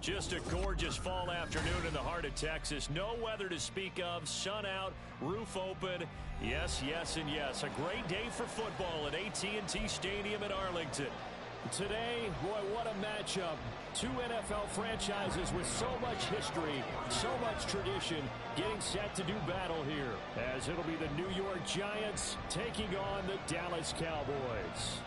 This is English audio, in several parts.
Just a gorgeous fall afternoon in the heart of Texas. No weather to speak of. Sun out, roof open. Yes, yes, and yes. A great day for football at AT&T Stadium in Arlington. Today, boy, what a matchup. Two NFL franchises with so much history, so much tradition, getting set to do battle here, as it'll be the New York Giants taking on the Dallas Cowboys.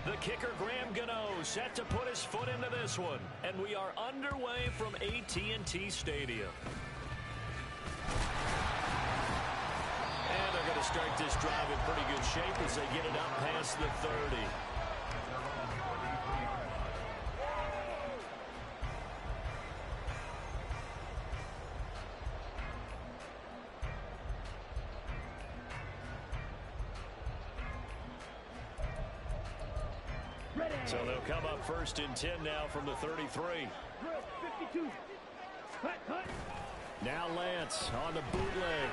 The kicker, Graham Gano, set to put his foot into this one. And we are underway from AT&T Stadium. And they're going to start this drive in pretty good shape as they get it up past the 30. So they'll come up first and 10 now from the 33. Now Lance on the bootleg.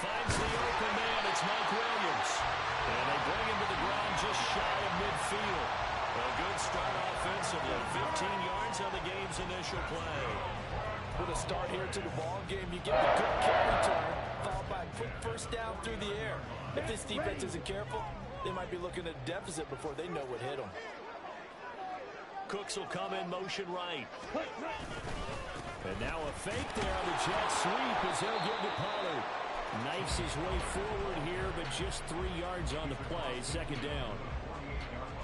Finds the open man. It's Mike Williams. And they bring him to the ground just shy of midfield. A good start offensively. 15 yards on the game's initial play. With a start here to the ball game, you get the good kick return, followed by a quick first down through the air. If this defense isn't careful, they might be looking at a deficit before they know what hit them. Cooks will come in motion right. And now a fake there on the jet sweep as they'll give to Pollard. Knifes his way forward here, but just 3 yards on the play. Second down.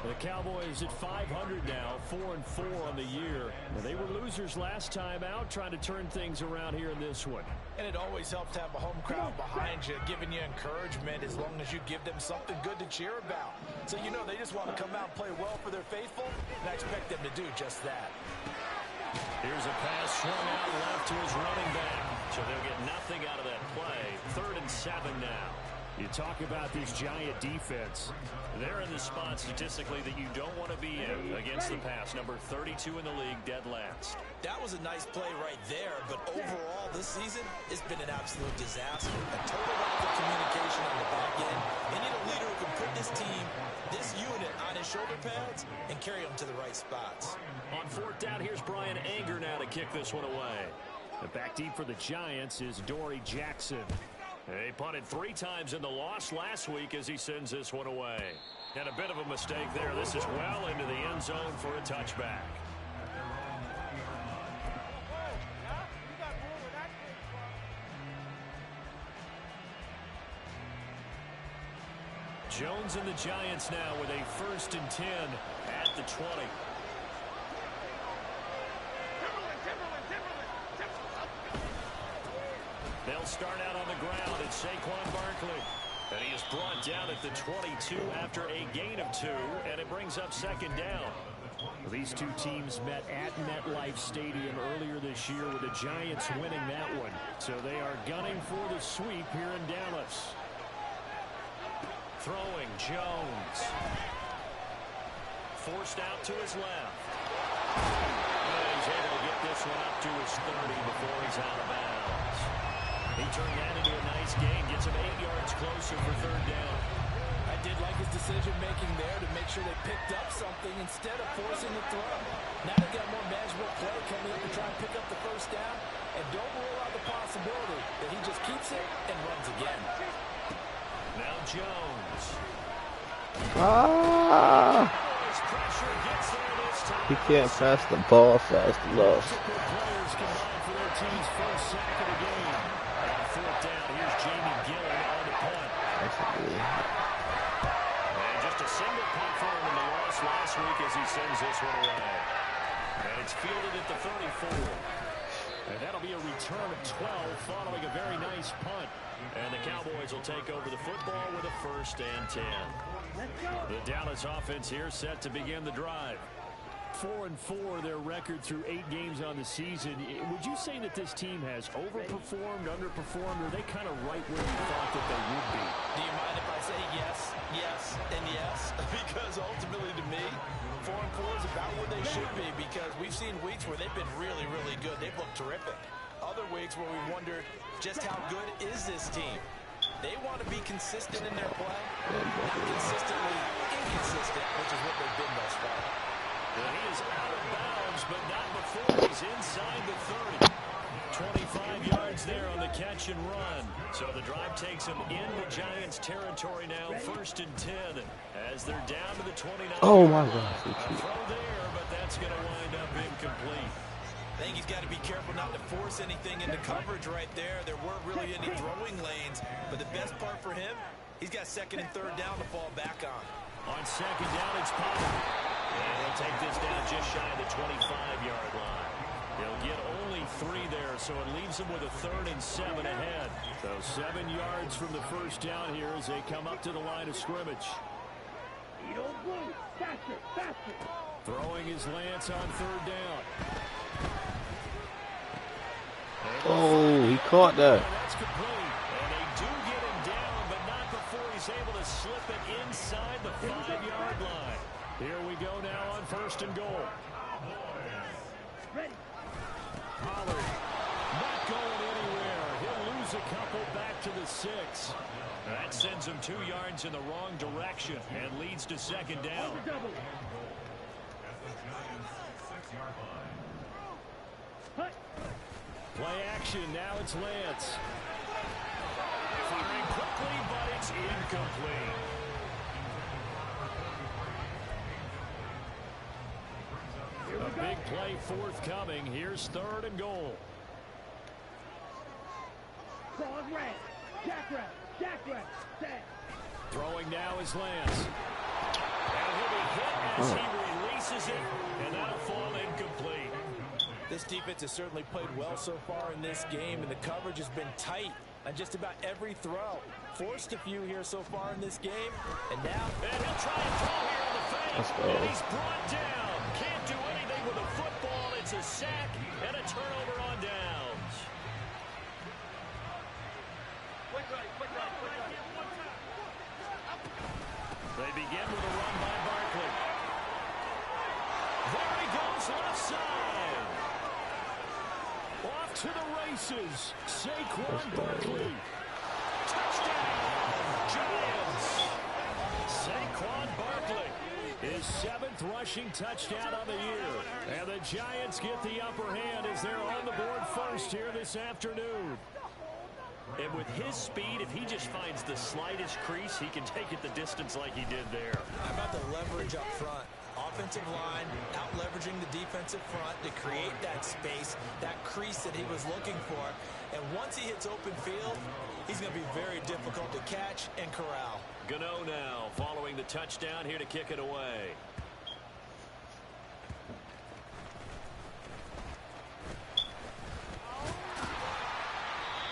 The Cowboys at 500 now, 4-4 on the year. They were losers last time out, trying to turn things around here in this one. And it always helps to have a home crowd behind you, giving you encouragement as long as you give them something good to cheer about. So you know they just want to come out and play well for their faithful, and I expect them to do just that. Here's a pass swung out left to his running back. So they'll get nothing out of that play. 3rd and 7 now. You talk about this Giant defense. They're in the spot statistically that you don't want to be in against the pass. Number 32 in the league, dead last. That was a nice play right there, but overall this season, it's been an absolute disaster. A total lack of communication on the back end. They need a leader who can put this team, this unit, on his shoulder pads and carry them to the right spots. On 4th down, here's Brian Anger now to kick this one away. The back deep for the Giants is Dory Jackson. They punted 3 times in the loss last week as he sends this one away. And a bit of a mistake there. This is well into the end zone for a touchback. Jones and the Giants now with a 1st and 10 at the 20. They'll start out on the ground. It's Saquon Barkley. And he is brought down at the 22 after a gain of 2, and it brings up 2nd down. These two teams met at MetLife Stadium earlier this year with the Giants winning that one. So they are gunning for the sweep here in Dallas. Throwing Jones. Forced out to his left. And he's able to get this one up to his 30 before he's out of bounds. He turned that into a nice gain, gets him 8 yards closer for 3rd down. I did like his decision-making there to make sure they picked up something instead of forcing the throw. Now they've got more manageable play coming up to try and pick up the 1st down, and don't rule out the possibility that he just keeps it and runs again. Now Jones. He can't pass the ball fast enough. Players combined for their team's first sack of the game. On 4th down, here's Jamie Gillen on the punt. And just a single punt for him in the loss last week as he sends this one away. And it's fielded at the 34. And that'll be a return of 12 following a very nice punt. And the Cowboys will take over the football with a 1st and 10. The Dallas offense here set to begin the drive. 4-4 their record through 8 games on the season. Would you say that this team has overperformed, underperformed, or are they kind of right where you thought that they would be? Do you mind if I say yes, yes, and yes? Because ultimately to me, 4-4 is about where they should be, because we've seen weeks where they've been really, really good. They've looked terrific. Other weeks where we wonder just how good is this team. They want to be consistent in their play, not consistently inconsistent, which is what they've been thus far. Well, he is out of bounds, but not before he's inside the 30. 25 yards there on the catch and run. So the drive takes him into Giants territory now, 1st and 10, as they're down to the 29. Oh, my God. A throw there, but that's going to wind up incomplete. I think he's got to be careful not to force anything into coverage right there. There weren't really any throwing lanes, but the best part for him, he's got 2nd and 3rd down to fall back on. On 2nd down, it's Pollard. And he'll take this down just shy of the 25-yard line. He'll get only 3 there, so it leaves him with a 3rd and 7 ahead. So 7 yards from the first down here as they come up to the line of scrimmage. Throwing his Lance on 3rd down. Oh, he caught that. That's complete. And they do get him down, but not before he's able to slip it inside the 5-yard line. Here we go now on 1st and goal. Pollard not going anywhere. He'll lose a couple back to the 6. That sends him 2 yards in the wrong direction and leads to 2nd down. Play action. Now it's Lance. Firing quickly, but it's incomplete. A big play forthcoming. Here's 3rd and goal. Throwing now is Lance. And he'll be hit as he releases it, and that'll fall incomplete. This defense has certainly played well so far in this game, and the coverage has been tight on just about every throw. Forced a few here so far in this game, and now... And he'll try and throw here on the fake, and he's brought down. Can't do anything with a football. It's a sack and a turnover on downs. They begin with a run by Barkley. There he goes, left side. Off to the races. Saquon Barkley. Touchdown, Giants. Saquon Barkley, his 7th rushing touchdown on the year. And the Giants get the upper hand as they're on the board first here this afternoon. And with his speed, if he just finds the slightest crease, he can take it the distance like he did there. How about the leverage up front? Offensive line out leveraging the defensive front to create that space, that crease that he was looking for. And once he hits open field, he's going to be very difficult to catch and corral. Gano now following the touchdown here to kick it away.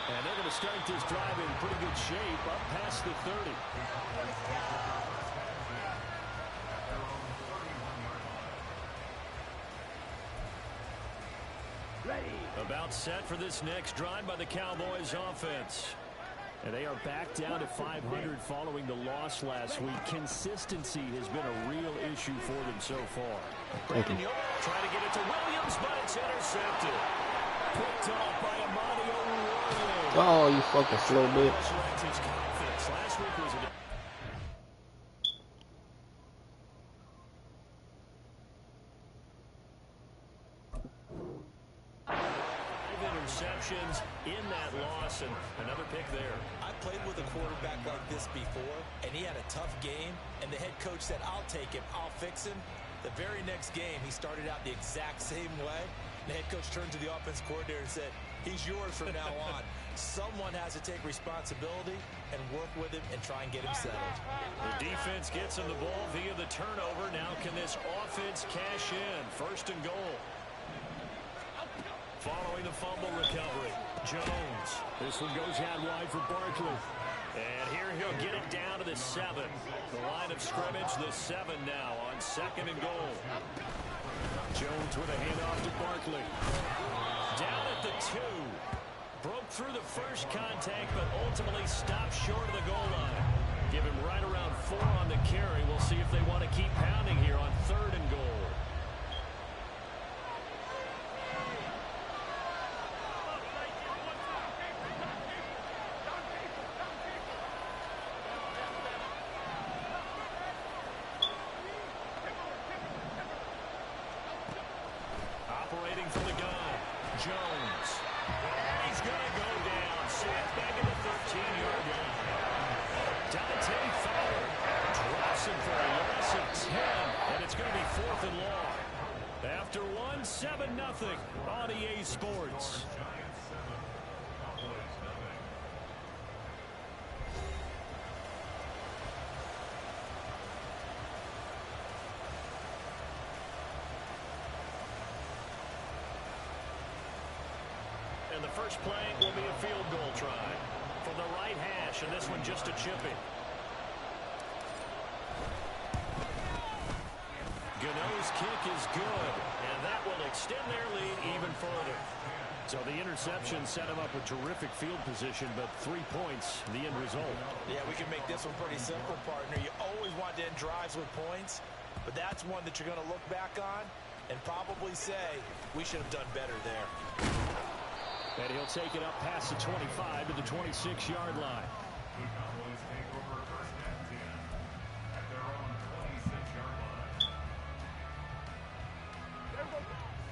And they're going to start this drive in pretty good shape up past the 30. About set for this next drive by the Cowboys offense. And they are back down to 500 following the loss last week. Consistency has been a real issue for them so far. Thank you. Trying to get it to Williams, but it's intercepted. Picked off by Amadio Williams. Oh, you fucking slow bitch. Last week was a interceptions in that loss, and another pick there. I played with a quarterback like this before, and he had a tough game, and the head coach said, I'll take him, I'll fix him. The very next game, he started out the exact same way. The head coach turned to the offense coordinator and said, he's yours from now on. Someone has to take responsibility and work with him and try and get him settled. The defense gets him the ball via the turnover. Now can this offense cash in? 1st and goal. Following the fumble recovery, Jones. This one goes out wide for Barkley. And here he'll get it down to the 7. The line of scrimmage, the 7 now on 2nd and goal. Jones with a handoff to Barkley. Down at the 2. Broke through the first contact, but ultimately stopped short of the goal line. Give him right around 4 on the carry. We'll see if they want to keep pounding here on 3rd and goal. first play will be a field goal try from the right hash, and this one just a chipping. Gano's kick is good, and that will extend their lead even further. So the interception set him up with terrific field position, but 3 points, the end result. Yeah, we can make this one pretty simple, partner. You always want to end drives with points, but that's one that you're going to look back on and probably say, we should have done better there. And he'll take it up past the 25 to the 26-yard line.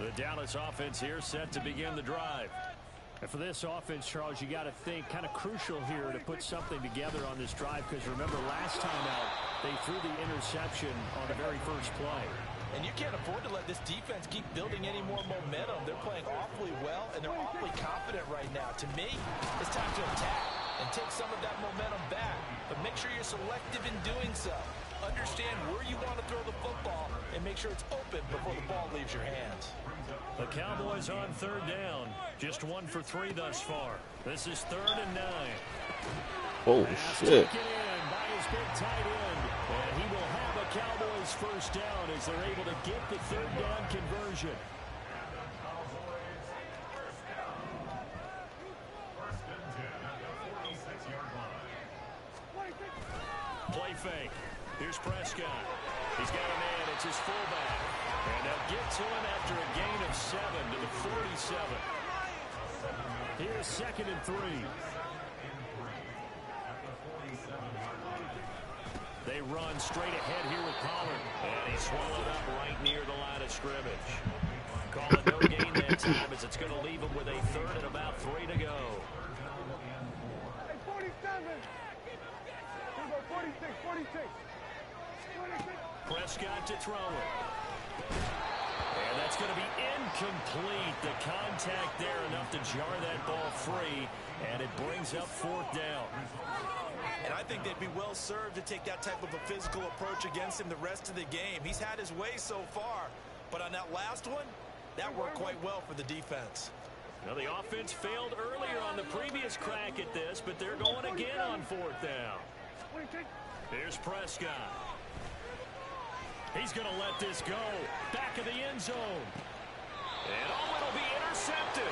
The Dallas offense here set to begin the drive. And for this offense, Charles, you got to think kind of crucial here to put something together on this drive, because remember last time out they threw the interception on the very first play. And you can't afford to let this defense keep building any more momentum. They're playing awfully well, and they're awfully confident right now. To me, it's time to attack and take some of that momentum back. But make sure you're selective in doing so. Understand where you want to throw the football and make sure it's open before the ball leaves your hands. The Cowboys on third down. Just 1 for 3 thus far. This is 3rd and 9. Oh, shit. Taken in by his big tight end. And he will have a Cowboys first down as they're able to get the third down conversion. Play fake. Here's Prescott. He's got a man. It's his fullback. And they'll get to him after a gain of 7 to the 47. Here's 2nd and 3. They run straight ahead here with Pollard. And he's swallowed up right near the line of scrimmage. Call it no gain that time, as it's going to leave him with a 3rd and about 3 to go. Hey, 47. 46. Prescott to throw it. And that's going to be incomplete. The contact there enough to jar that ball free, and it brings up 4th down. And I think they'd be well served to take that type of a physical approach against him the rest of the game. He's had his way so far, but on that last one, that worked quite well for the defense. Now the offense failed earlier on the previous crack at this, but they're going again on 4th down. Here's Prescott. He's going to let this go. Back of the end zone. And it'll be intercepted.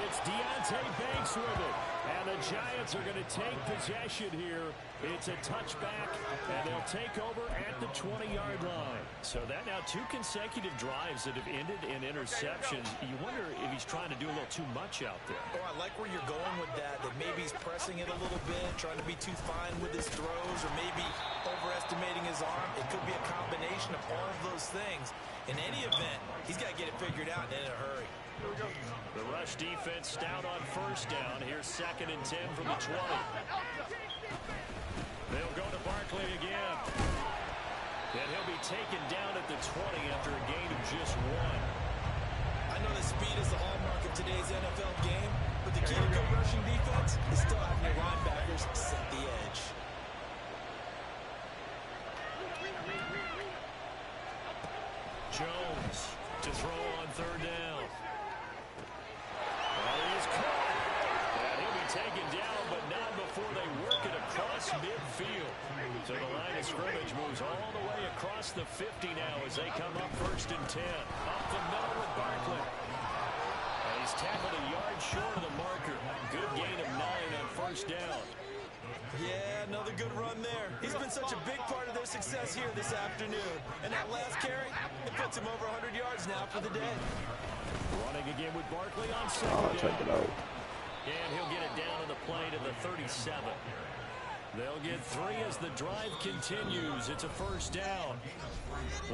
It's Deontay Banks with it. And the Giants are going to take possession here. It's a touchback, and they'll take over at the 20-yard line. So that now 2 consecutive drives that have ended in interceptions. You wonder if he's trying to do a little too much out there. Oh, I like where you're going with that maybe he's pressing it a little bit, trying to be too fine with his throws, or maybe overestimating his arm. It could be a combination of all of those things. In any event, he's got to get it figured out and in a hurry. The rush defense stout on 1st down. Here's 2nd and 10 from the 20. They'll go to Barkley again. And he'll be taken down at the 20 after a gain of just 1. I know that speed is the hallmark of today's NFL game, but the key to good rushing defense is still having your linebackers set the edge. Jones to throw on 3rd down. Well, he is caught. And he'll be taken down, but not before they work it across midfield. So the line of scrimmage moves all the way across the 50 now as they come up 1st and 10. Up the middle with Barkley. And he's tackled a yard short of the marker. Good gain of 9 on 1st down. Yeah, another good run there. He's been such a big part of their success here this afternoon. And that last carry, it puts him over 100 yards now for the day. Running again with Barkley on 2nd Check it out. And he'll get it down to the play to the 37. They'll get 3 as the drive continues. It's a 1st down.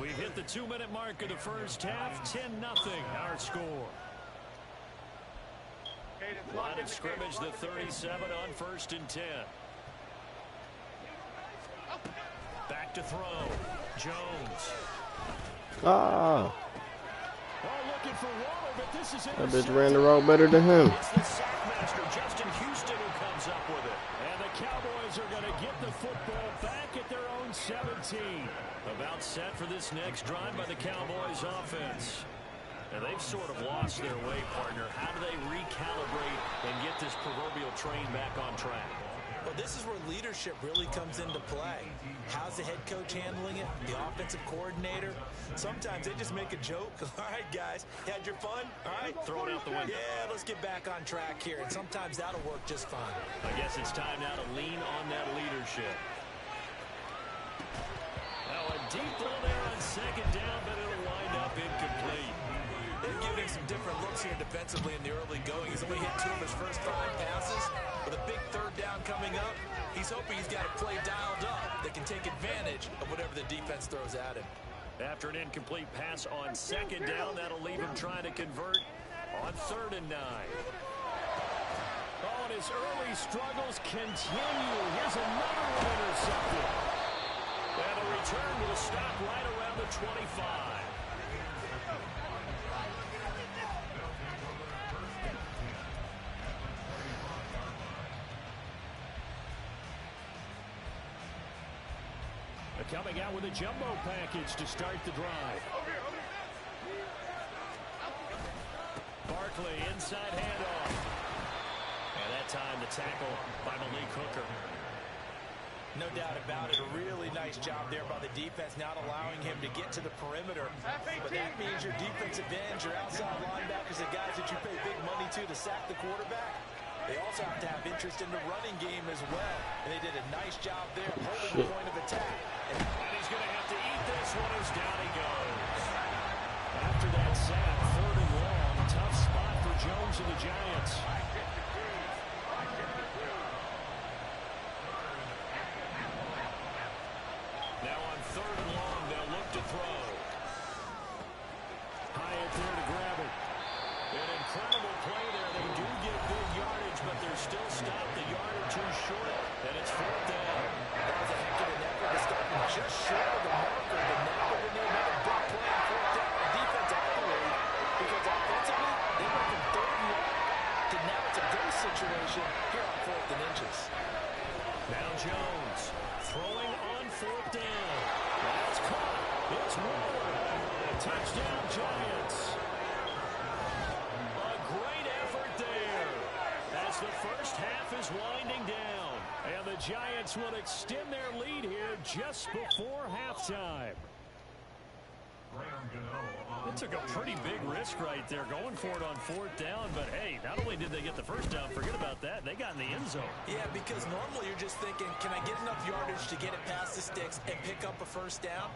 We've hit the 2-minute mark of the first half. 10-0 our score. Line of scrimmage, the 37 on 1st and 10. Back to throw. Jones. Ah. Looking for Waller, but this is That bitch ran the route better than him. It's the sackmaster, Justin Houston, who comes up with it. And the Cowboys are going to get the football back at their own 17. About set for this next drive by the Cowboys offense. And they've sort of lost their way, partner. How do they recalibrate and get this proverbial train back on track? Well, this is where leadership really comes into play. How's the head coach handling it? The offensive coordinator? Sometimes they just make a joke. All right, guys, had your fun? All right, throw it out the window. Yeah, let's get back on track here. And sometimes that'll work just fine. I guess it's time now to lean on that leadership. Now a deep ball there on second down, but it'll wind up incomplete. They've given him some different looks here defensively in the early going. He's only hit 2 of his first 5 passes. With a big third down coming up, he's hoping he's got a play dialed up that can take advantage of whatever the defense throws at him. After an incomplete pass on second down, that'll leave him trying to convert on 3rd and 9. Oh, and his early struggles continue. Here's another one intercepted. And the return will stop right around the 25. Coming out with a jumbo package to start the drive. Barkley inside handoff. And that time the tackle by Malik Hooker. No doubt about it. A really nice job there by the defense, not allowing him to get to the perimeter. But that means your defensive ends, your outside linebackers, the guys that you pay big money to sack the quarterback. They also have to have interest in the running game as well. And they did a nice job there holding the point of attack. And he's going to have to eat this one as down he goes. After that sack, 3rd and long. Tough spot for Jones and the Giants. Now on 3rd and long, they'll look to throw. Hyatt there to grab it. An incredible play there. They do get good yardage, but they're still stopped a yard or 2 short, and it's 4th down. That was a heck of an effort to stop him just short of the marker, but now they're going to need another big play on 4th down. Defense activated because offensively, they went from 3rd and long to now it's a go situation here on 4th and inches. Now Jones throwing on 4th down. That's caught. It's Waller. Touchdown Giants. The first half is winding down, and the Giants will extend their lead here just before halftime. It took a pretty big risk right there going for it on 4th down, but hey, not only did they get the first down, forget about that, they got in the end zone. Yeah, because normally you're just thinking, can I get enough yardage to get it past the sticks and pick up a first down?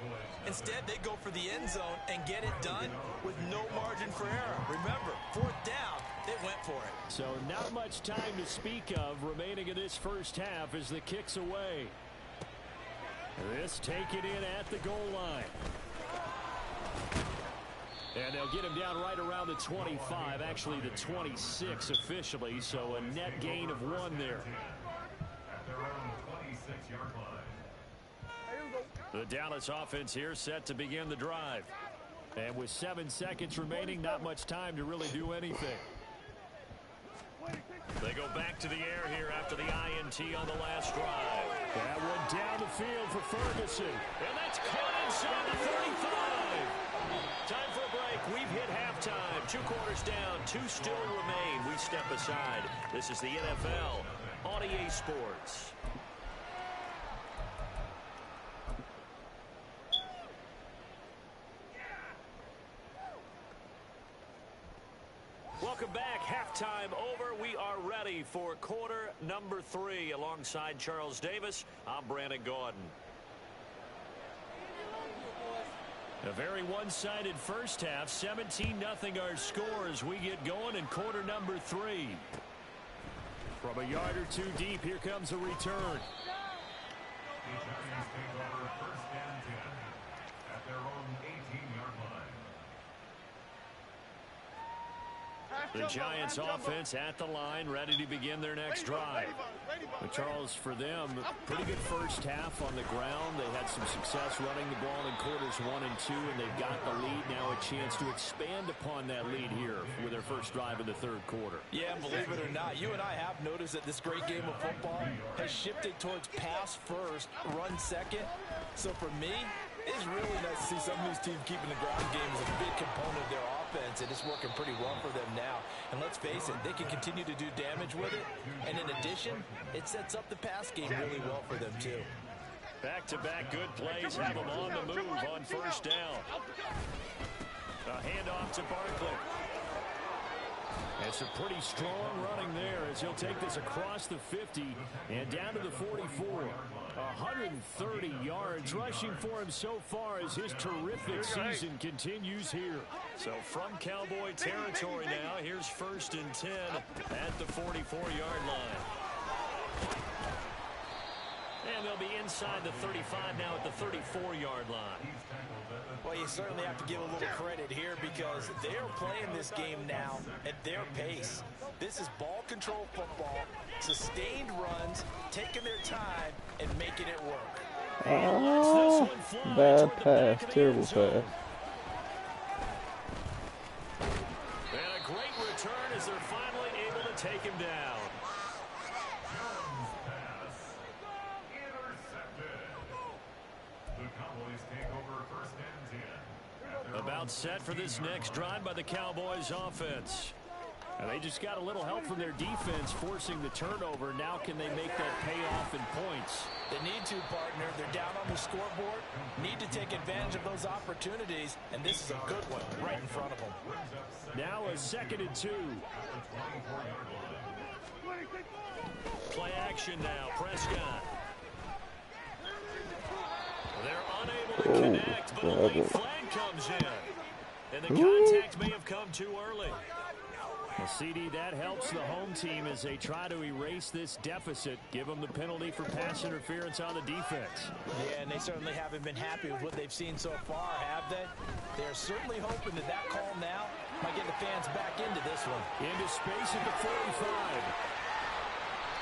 Instead, they go for the end zone and get it done with no margin for error. Remember, 4th down, they went for it. So not much time to speak of remaining in this first half as the kick's away. This taken in at the goal line. And they'll get him down right around the 25, actually the 26 officially, so a net gain of 1 there. The Dallas offense here set to begin the drive. And with 7 seconds remaining, not much time to really do anything. They go back to the air here after the INT on the last drive. That one down the field for Ferguson. And that's caught inside the 35. Time for a break. We've hit halftime. 2 quarters down. 2 still remain. We step aside. This is the NFL on EA Sports. Welcome back. Halftime over. We are ready for quarter number 3. Alongside Charles Davis, I'm Brandon Gaudin. A very one-sided first half. 17-0 our score as we get going in quarter number 3. From a yard or 2 deep, here comes a return. The Giants offense at the line, ready to begin their next drive. But Charles, for them, pretty good first half on the ground. They had some success running the ball in quarters 1 and 2, and they've got the lead now, a chance to expand upon that lead here with their first drive in the 3rd quarter. Yeah, believe it or not, you and I have noticed that this great game of football has shifted towards pass first, run second. So for me, it's really nice to see some of these teams keeping the ground game as a big component of their offense. offense, and it's working pretty well for them now. And let's face it, they can continue to do damage with it. And in addition, it sets up the pass game really well for them, too. Back-to-back good plays have them on the move on first down. A handoff to Barkley. It's a pretty strong running there as he'll take this across the 50 and down to the 44. 130 yards rushing for him so far as his terrific season continues here. So from Cowboy territory now, here's 1st and 10 at the 44-yard line. And they'll be inside the 35 now at the 34-yard line. Well, you certainly have to give a little credit here because they're playing this game now at their pace. This is ball control football, sustained runs, taking their time, and making it work. Oh, bad pass, terrible pass. And a great return as they're finally able to take him down. About set for this next drive by the Cowboys offense. And they just got a little help from their defense forcing the turnover. Now can they make that pay off in points? They need to, partner. They're down on the scoreboard. Need to take advantage of those opportunities. And this is a good one right in front of them. Now a 2nd and 2. Play action now. Prescott. They're unable to connect, but a late flag comes in. And the contact may have come too early. Well, CD, that helps the home team as they try to erase this deficit. Give them the penalty for pass interference on the defense. Yeah, and they certainly haven't been happy with what they've seen so far, have they? They're certainly hoping that that call now might get the fans back into this one. Into space at the 45.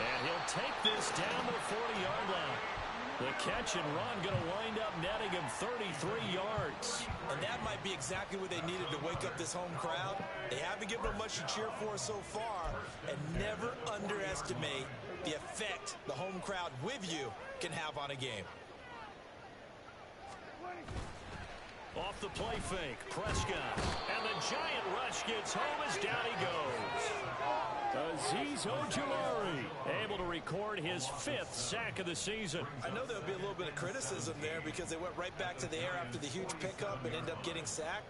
And he'll take this down to the 40-yard line. The catch and run going to wind up netting him 33 yards. And that might be exactly what they needed to wake up this home crowd. They haven't given them much to cheer for so far. And never underestimate the effect the home crowd with you can have on a game. Off the play fake, Prescott. And the giant rush gets home as down he goes. Azeez Ojulari able to record his 5th sack of the season. I know there'll be a little bit of criticism there because they went right back to the air after the huge pickup and end up getting sacked.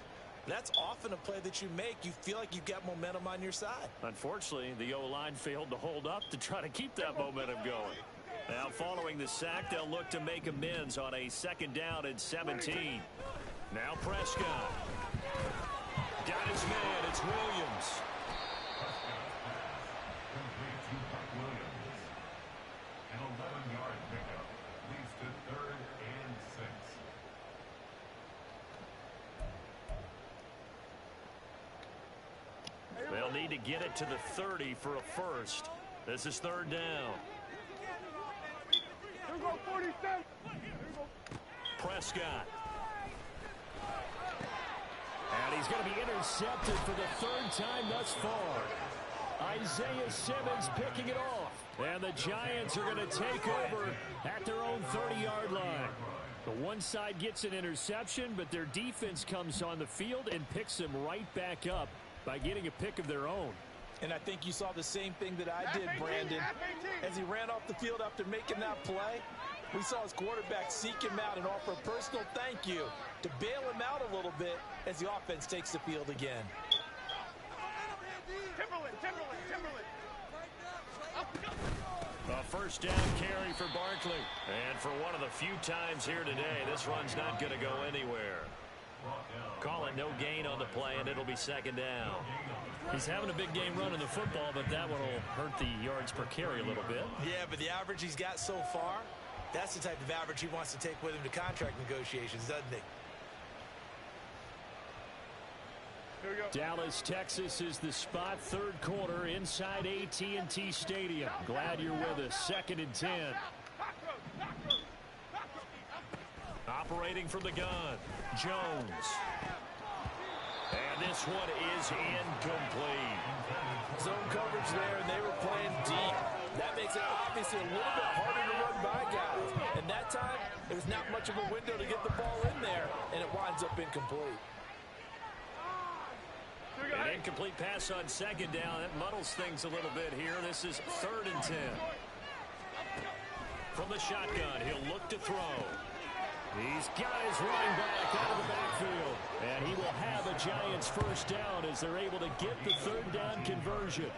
That's often a play that you make. You feel like you've got momentum on your side. Unfortunately, the O-line failed to hold up to try to keep that momentum going. Now following the sack, they'll look to make amends on a 2nd down and 17. Now Prescott. Got his man. It's Williams. They'll need to get it to the 30 for a first. This is 3rd down. Prescott. And he's going to be intercepted for the 3rd time thus far. Isaiah Simmons picking it off. And the Giants are going to take over at their own 30-yard line. The one side gets an interception, but their defense comes on the field and picks them right back up by getting a pick of their own. And I think you saw the same thing that I did, Brandon. As he ran off the field after making that play, we saw his quarterback seek him out and offer a personal thank you to bail him out a little bit as the offense takes the field again. A 1st down carry for Barkley. And for one of the few times here today, this run's not going to go anywhere. Call it no gain on the play, and it'll be 2nd down. He's having a big game running the football, but that one will hurt the yards per carry a little bit. Yeah, but the average he's got so far, that's the type of average he wants to take with him to contract negotiations, doesn't he? Here we go. Dallas, Texas is the spot. 3rd quarter inside AT&T Stadium. Glad you're with us. 2nd and 10. Operating from the gun, Jones. And this one is incomplete. Zone coverage there, and they were playing deep. That makes it obviously a little bit harder to run by guys. And that time, there was not much of a window to get the ball in there, and it winds up incomplete. Incomplete pass on second down. That muddles things a little bit here. This is 3rd and 10. From the shotgun, he'll look to throw. He's got his running back out of the backfield. And he will have a Giants first down as they're able to get the 3rd down conversion.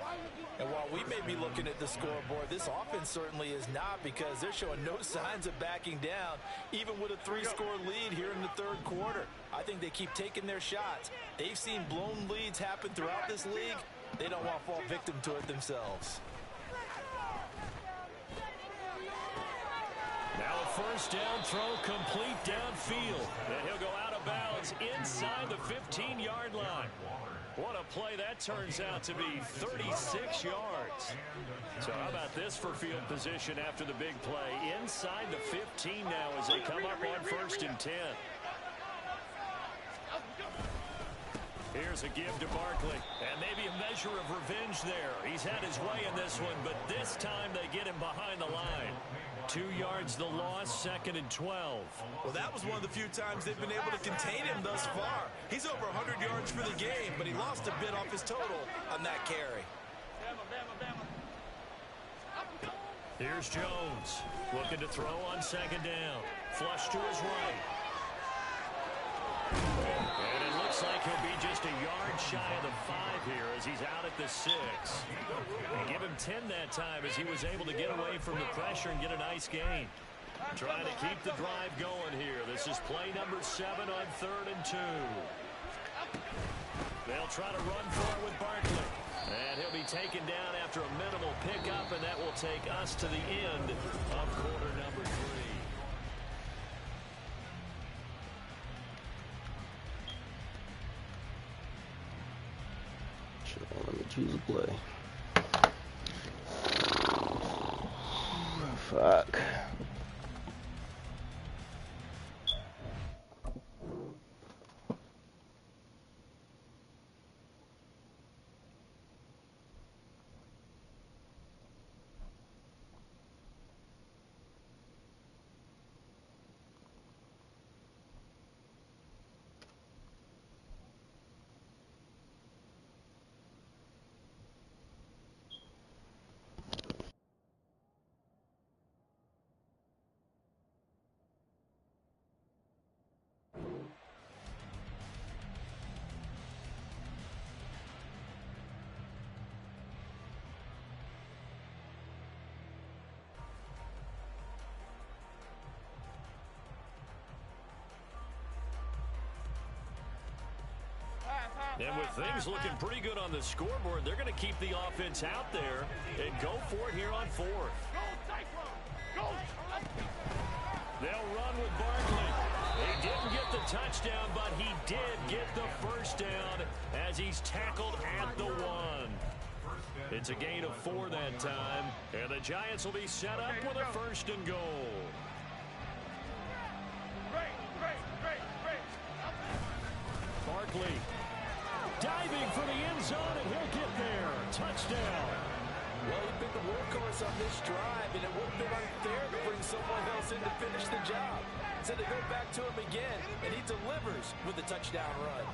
And while we may be looking at the scoreboard, this offense certainly is not, because they're showing no signs of backing down, even with a 3-score lead here in the 3rd quarter. I think they keep taking their shots. They've seen blown leads happen throughout this league. They don't want to fall victim to it themselves. Now a first down throw complete downfield. And he'll go out of bounds inside the 15-yard line. What a play that turns out to be, 36 yards. So how about this for field position after the big play? Inside the 15 now as they come up on 1st and 10. Here's a give to Barkley. And maybe a measure of revenge there. He's had his way in this one, but this time they get him behind the line. 2 yards the loss, 2nd and 12. Well, that was one of the few times they've been able to contain him thus far. He's over 100 yards for the game, but he lost a bit off his total on that carry. Here's Jones, looking to throw on 2nd down. Flush to his right. And it looks like he'll be just a yard shy of the 5 here as he's out at the 6. And give him 10 that time as he was able to get away from the pressure and get a nice gain. Trying to keep the drive going here. This is play number 7 on 3rd and 2. They'll try to run for it with Barkley. And he'll be taken down after a minimal pickup, and that will take us to the end of quarter number 3. Let me choose a play. Fuck. And with things looking pretty good on the scoreboard, they're going to keep the offense out there and go for it here on 4th. They'll run with Barkley. He didn't get the touchdown, but he did get the first down as he's tackled at the 1. It's a gain of 4 that time, and the Giants will be set up with a 1st and goal. Barkley diving for the end zone, and he'll get there. Touchdown. Well, he picked the workhorse on this drive, and it would have been unfair to bring someone else in to finish the job. So they go back to him again, and he delivers with a touchdown run.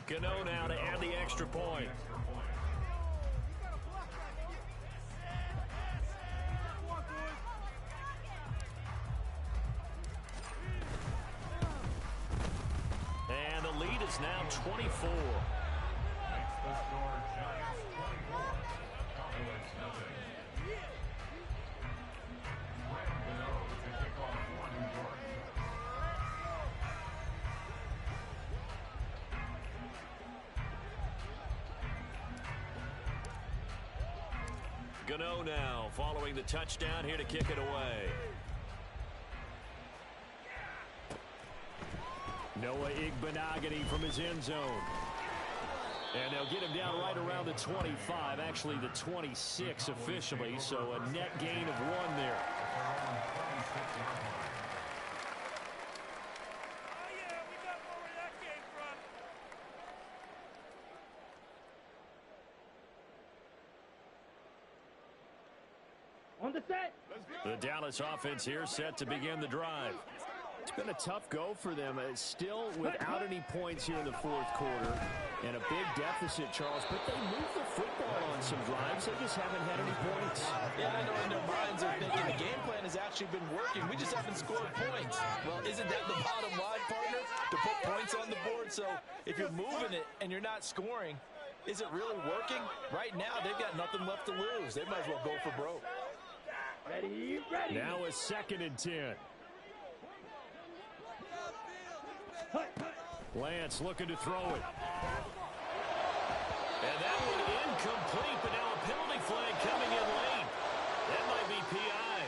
Gano now to add the extra point. And the lead is now 24. Gano now following the touchdown here to kick it away. Noah Igbenogany from his end zone. And they'll get him down right around the 25, actually the 26 officially, so a net gain of 1 there. The Dallas offense here set to begin the drive. It's been a tough go for them. Still without any points here in the fourth quarter. And a big deficit, Charles. But they moved the football on some drives. They just haven't had any points. Yeah, I know in their minds they're thinking the game plan has actually been working. We just haven't scored points. Well, isn't that the bottom line, partner? To put points on the board. So if you're moving it and you're not scoring, is it really working? Right now, they've got nothing left to lose. They might as well go for broke. Ready. Now a 2nd and 10. Lance looking to throw it. And that one incomplete, but now a penalty flag coming in late. That might be PI.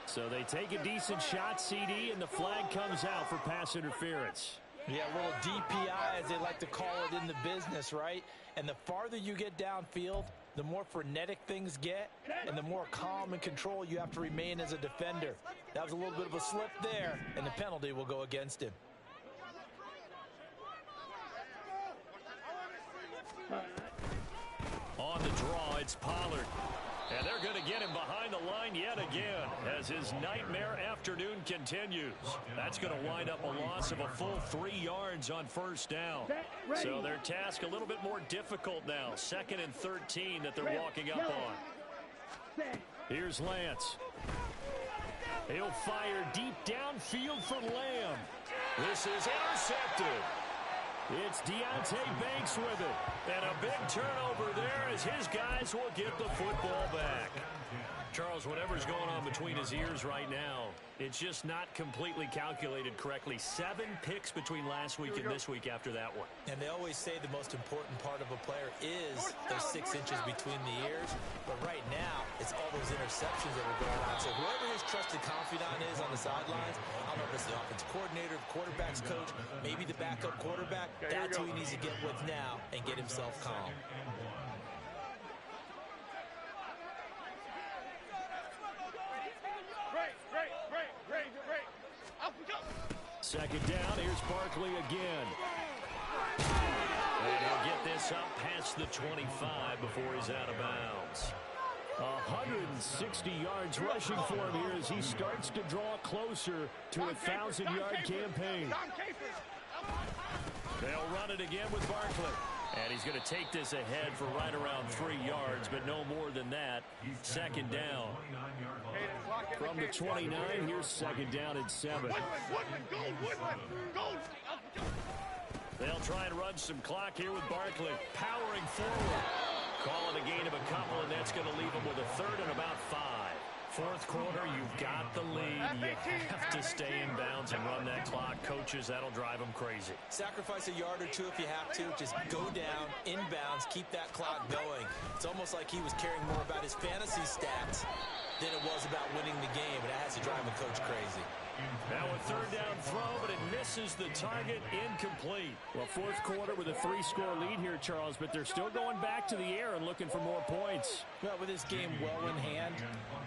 So they take a decent shot, CD, and the flag comes out for pass interference. Yeah, a little DPI, as they like to call it in the business, right? And the farther you get downfield, the more frenetic things get, and the more calm and control you have to remain as a defender. That was a little bit of a slip there, and the penalty will go against him. On the draw, it's Pollard. And they're going to get him behind the line yet again as his nightmare afternoon continues. That's going to wind up a loss of a full 3 yards on first down. So their task a little bit more difficult now. 2nd and 13 that they're walking up on. Here's Lance. He'll fire deep downfield for Lamb. This is intercepted. It's Deontay Banks with it. And a big turnover there as his guys will get the football back. Charles, whatever's going on between his ears right now, it's just not completely calculated correctly. 7 picks between last week and this week after that one. And they always say the most important part of a player is those 6 inches between the ears. But right now, it's all those interceptions that are going on. So whoever his trusted confidant is on the sidelines, I don't know if it's the offensive coordinator, the quarterback's coach, maybe the backup quarterback, that's who he needs to get with now and get himself calm. Second down, here's Barkley again. And he'll get this up past the 25 before he's out of bounds. 160 yards rushing for him here as he starts to draw closer to a 1,000-yard campaign. They'll run it again with Barkley. And he's going to take this ahead for right around 3 yards, but no more than that. Second down. From the 29, here's second down and 7. They'll try and run some clock here with Barkley. Powering forward. Call it a gain of a couple, and that's going to leave him with a 3rd and about 5. Fourth quarter, you've got the lead. You have to stay in bounds and run that clock. Coaches, that'll drive them crazy. Sacrifice a yard or 2 if you have to. Just go down, inbounds, keep that clock going. It's almost like he was caring more about his fantasy stats than it was about winning the game. And that has to drive a coach crazy. Now a 3rd down throw, but it misses the target, incomplete. Well, fourth quarter with a 3-score lead here, Charles, but they're still going back to the air and looking for more points. Well, with this game well in hand,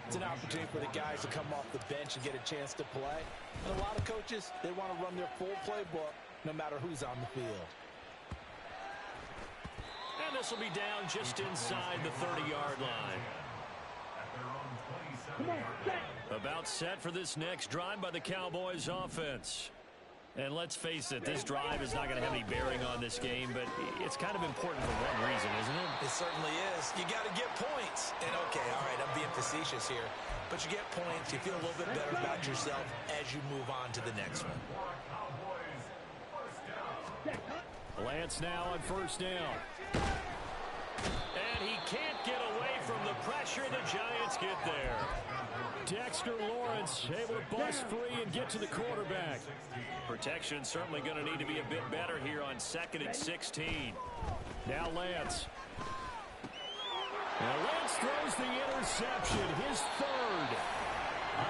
it's an opportunity for the guys to come off the bench and get a chance to play. And a lot of coaches, they want to run their full playbook no matter who's on the field. And this will be down just inside the 30-yard line. About set for this next drive by the Cowboys offense. And let's face it, this drive is not going to have any bearing on this game, but it's kind of important for one reason, isn't it? It certainly is. You got to get points. And okay, all right, I'm being facetious here. But you get points, you feel a little bit better about yourself as you move on to the next one. Lance now on first down. And he can't get away from the pressure. The Giants get there. Dexter Lawrence able to bust free and get to the quarterback. Protection certainly going to need to be a bit better here on 2nd and 16. Now Lance. Now Lance throws the interception, his 3rd.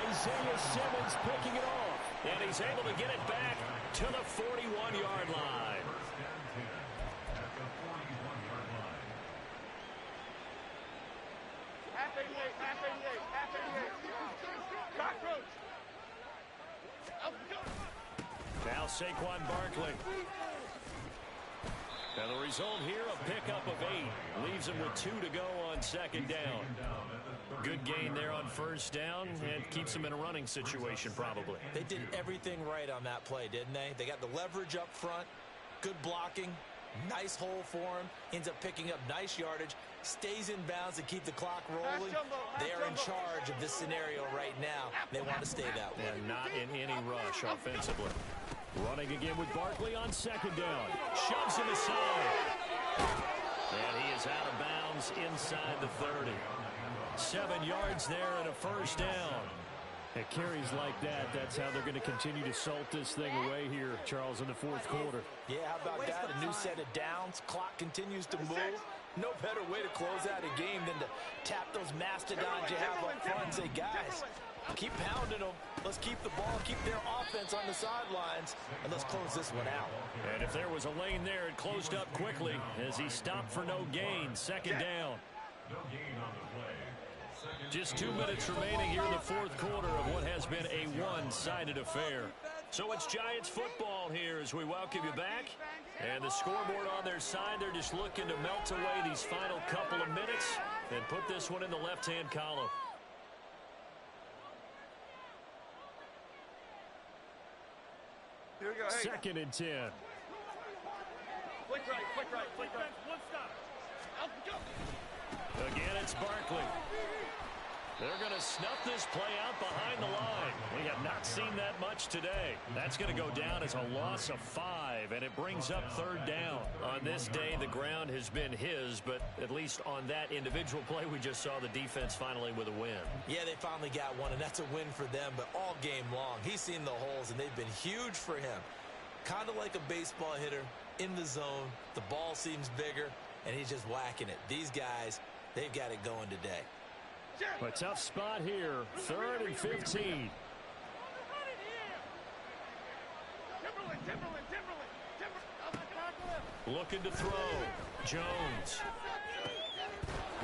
Isaiah Simmons picking it off. And he's able to get it back to the 41-yard line. Now Saquon Barkley. And the result here, a pickup of 8. Leaves him with 2 to go on second down. Good gain there on first down and keeps him in a running situation probably. They did everything right on that play, didn't they? They got the leverage up front, good blocking, nice hole for him, ends up picking up nice yardage, stays in bounds to keep the clock rolling. They are in charge of this scenario right now. They want to stay that way. And not in any rush offensively. Running again with Barkley on second down. Shoves him aside. And he is out of bounds inside the 30. 7 yards there and a first down. At carries like that, that's how they're going to continue to salt this thing away here, Charles, in the fourth quarter. Yeah, how about that? A new set of downs. Clock continues to move. No better way to close out a game than to tap those mastodons you have up front and say, guys, keep pounding them. Let's keep the ball, keep their offense on the sidelines, and let's close this one out. And if there was a lane there, it closed up quickly as he stopped for no gain. Second down. Just 2 minutes remaining here in the fourth quarter of what has been a one-sided affair. So it's Giants football here as we welcome you back. And the scoreboard on their side, they're just looking to melt away these final couple of minutes and put this one in the left-hand column. Here we go. Hey. 2nd and 10. Flick right. One stop. Out, go. Again, it's Barkley. They're going to snuff this play out behind the line. We have not seen that much today. That's going to go down as a loss of 5, and it brings up 3rd down. On this day, the ground has been his, but at least on that individual play, we just saw the defense finally with a win. Yeah, they finally got one, and that's a win for them, but all game long, he's seen the holes, and they've been huge for him. Kind of like a baseball hitter in the zone. The ball seems bigger, and he's just whacking it. These guys, they've got it going today. A tough spot here. 3rd and 15. Timberland. Looking to throw. Jones.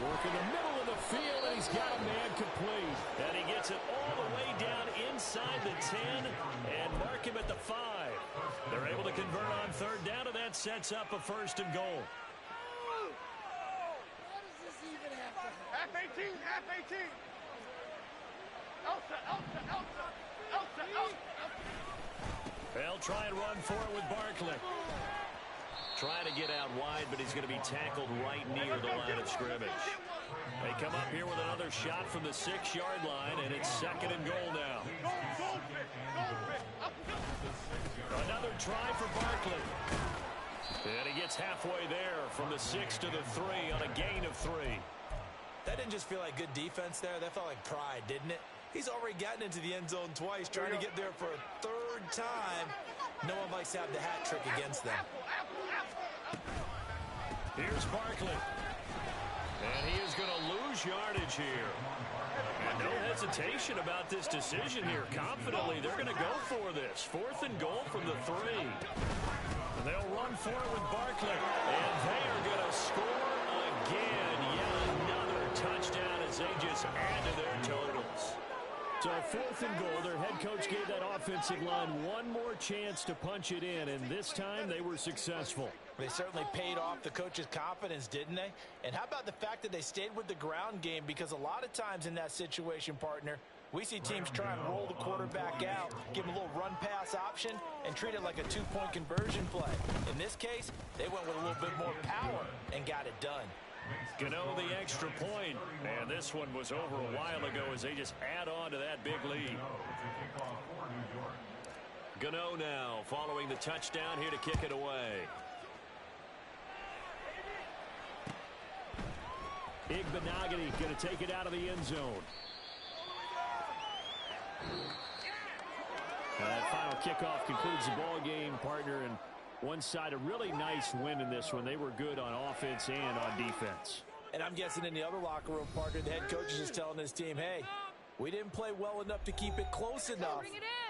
Work in the middle of the field, and he's got a man complete. And he gets it all the way down inside the 10 and mark him at the 5. They're able to convert on 3rd down, and that sets up a 1st and goal. Half 18. Elsa. They'll try and run for it with Barkley. Trying to get out wide, but he's going to be tackled right near the line of scrimmage. They come up here with another shot from the 6-yard line, and it's 2nd and goal now. Another try for Barkley. And he gets halfway there from the 6 to the 3 on a gain of 3. That didn't just feel like good defense there. That felt like pride, didn't it? He's already gotten into the end zone twice, trying to get there for a 3rd time. No one likes to have the hat trick against them. Here's Barkley. And he is going to lose yardage here. And no hesitation about this decision here. Confidently, they're going to go for this. 4th and goal from the 3. And they'll run for it with Barkley. And they are going to score again. Yet another touchdown as they just add to their totals. So 4th and goal, their head coach gave that offensive line one more chance to punch it in, and this time they were successful. They certainly paid off the coach's confidence, didn't they? And how about the fact that they stayed with the ground game? Because a lot of times in that situation, partner, we see teams try and roll the quarterback out, give him a little run-pass option, and treat it like a 2-point conversion play. In this case, they went with a little bit more power and got it done. Gano the extra point, and this one was over a while ago as they just add on to that big lead. Gano now following the touchdown here to kick it away. Igbenogany going to take it out of the end zone. And that final kickoff concludes the ball game, partner, and one side a really nice win in this one. They were good on offense and on defense. And I'm guessing in the other locker room, partner, the head coach is just telling his team, hey, we didn't play well enough to keep it close enough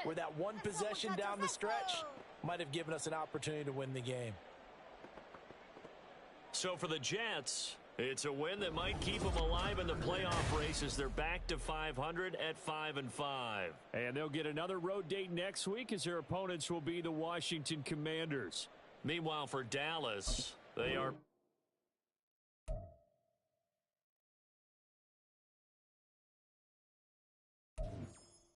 where that one possession down the stretch might have given us an opportunity to win the game. So for the Jets, it's a win that might keep them alive in the playoff race as they're back to 500 at 5-5. And they'll get another road date next week as their opponents will be the Washington Commanders. Meanwhile, for Dallas, They are